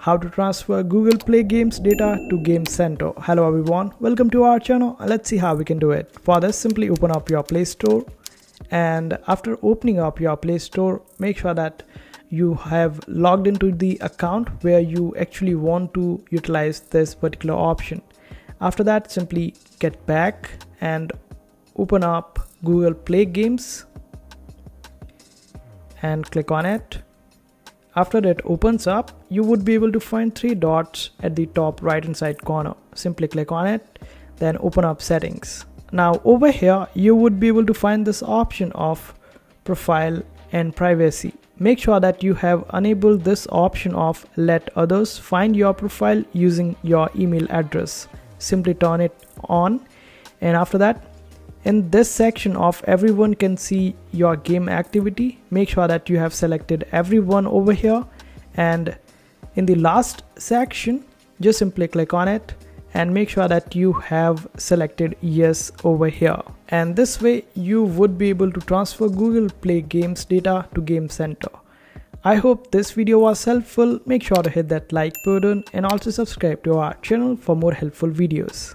how to transfer Google Play Games data to Game Center. Hello everyone, welcome to our channel. Let's see how we can do it. For this, simply open up your Play Store, and after opening up your Play Store, make sure that you have logged into the account where you actually want to utilize this particular option. After that, simply get back and open up Google Play Games and click on it. After it opens up, you would be able to find three dots at the top right hand side corner. Simply click on it, then open up settings. Now over here, you would be able to find this option of profile and privacy. Make sure that you have enabled this option of let others find your profile using your email address. Simply turn it on, and after that, in this section of everyone can see your game activity, make sure that you have selected everyone over here, and in the last section just simply click on it and make sure that you have selected yes over here, and this way you would be able to transfer Google Play Games data to Game Center. I hope this video was helpful. Make sure to hit that like button and also subscribe to our channel for more helpful videos.